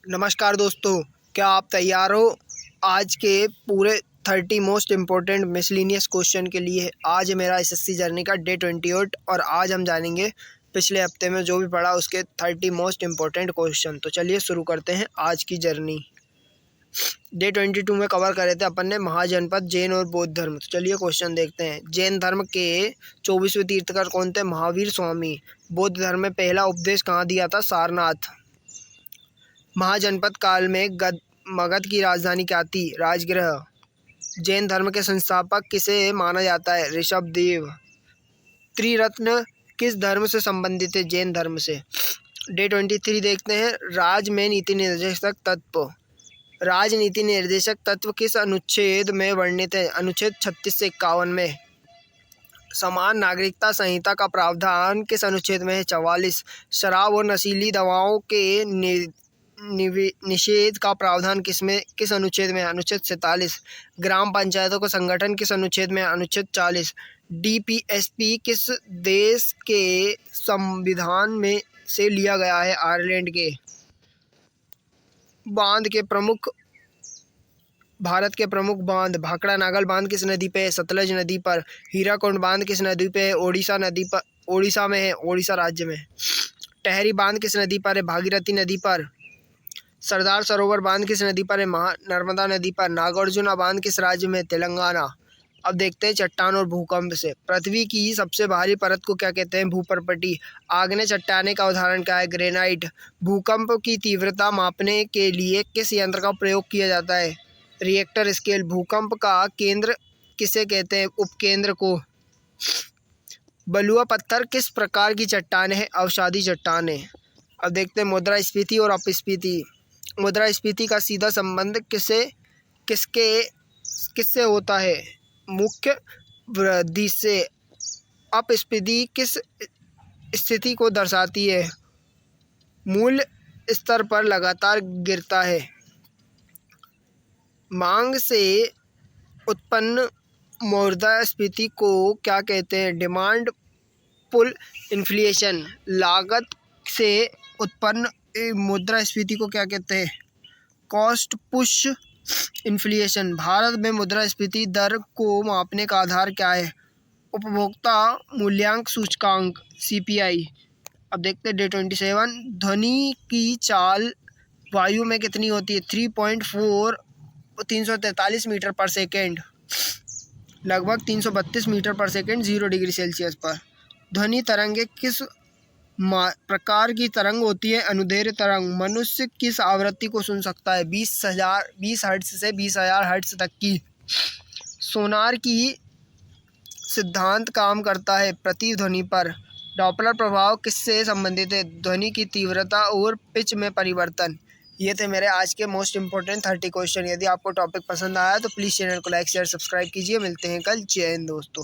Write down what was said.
नमस्कार दोस्तों, क्या आप तैयार हो आज के पूरे 30 मोस्ट इम्पोर्टेंट मिसलिनियस क्वेश्चन के लिए। आज है मेरा एसएससी जर्नी का डे 28 और आज हम जानेंगे पिछले हफ्ते में जो भी पढ़ा उसके 30 मोस्ट इम्पोर्टेंट क्वेश्चन। तो चलिए शुरू करते हैं आज की जर्नी। डे 22 में कवर करे थे अपन ने महाजनपद, जैन और बौद्ध धर्म। तो चलिए क्वेश्चन देखते हैं। जैन धर्म के 24वें तीर्थकर कौन थे? महावीर स्वामी। बौद्ध धर्म में पहला उपदेश कहाँ दिया था? सारनाथ। महाजनपद काल में मगध की राजधानी क्या थी? राजगृह। जैन धर्म के संस्थापक किसे माना जाता है? ऋषभदेव। त्रिरत्न किस धर्म से संबंधित है? जैन धर्म से। डे 23 देखते हैं। राज में नीति निर्देशक तत्व। राजनीति निर्देशक तत्व किस अनुच्छेद में वर्णित है? अनुच्छेद 36 से 51 में। समान नागरिकता संहिता का प्रावधान किस अनुच्छेद में है? 44। शराब और नशीली दवाओं के निषेध का प्रावधान किस अनुच्छेद में? अनुच्छेद 47। ग्राम पंचायतों का संगठन किस अनुच्छेद में? अनुच्छेद 40। डीपीएसपी किस देश के संविधान में से लिया गया है? आयरलैंड के। बांध के प्रमुख भारत के प्रमुख बांध। भाखड़ा नागल बांध किस नदी पे है? सतलज नदी पर। हीराकुंड बांध किस नदी पे है? ओडिशा नदी पर। ओडिशा में है, ओडिशा राज्य में। टहरी बांध किस नदी पर है? भागीरथी नदी पर। सरदार सरोवर बांध किस नदी पर है? नर्मदा नदी पर। नागार्जुना बांध किस राज्य में? तेलंगाना। अब देखते हैं चट्टान और भूकंप से। पृथ्वी की सबसे बाहरी परत को क्या कहते हैं? भूपर्पटी। आग्नेय चट्टाने का उदाहरण क्या है? ग्रेनाइट। भूकंप की तीव्रता मापने के लिए किस यंत्र का प्रयोग किया जाता है? Richter scale. भूकंप का केंद्र किसे कहते हैं? उपकेंद्र को। बलुआ पत्थर किस प्रकार की चट्टान है? अवसादी चट्टान है। अब देखते हैं मुद्रास्फीति और अपस्फीति। मुद्रास्फीति का सीधा संबंध किससे होता है? मुख्य वृद्धि से। अपस्फीति किस स्थिति को दर्शाती है? मूल स्तर पर लगातार गिरता है। मांग से उत्पन्न मुद्रास्फीति को क्या कहते हैं? Demand pull inflation. लागत से उत्पन्न मुद्रास्फीति को क्या कहते हैं? Cost push inflation. भारत में मुद्रास्फीति दर को मापने का आधार क्या है? उपभोक्ता मूल्यांक सूचकांक CPI। अब देखते हैं डे 27। ध्वनि की चाल वायु में कितनी होती है? 3.4 343 मीटर पर सेकेंड, लगभग 332 मीटर पर सेकेंड 0 डिग्री सेल्सियस पर। ध्वनि तरंगे किस प्रकार की तरंग होती है? अनुदैर्घ्य तरंग। मनुष्य किस आवृत्ति को सुन सकता है? 20 हर्ट्ज से 20,000 हर्ट्ज तक की। सोनार की सिद्धांत काम करता है प्रतिध्वनि पर। डॉपलर प्रभाव किससे संबंधित है? ध्वनि की तीव्रता और पिच में परिवर्तन। ये थे मेरे आज के मोस्ट इंपोर्टेंट 30 क्वेश्चन। यदि आपको टॉपिक पसंद आया तो प्लीज़ चैनल को लाइक शेयर सब्सक्राइब कीजिए। मिलते हैं कल। जय हिंद दोस्तों।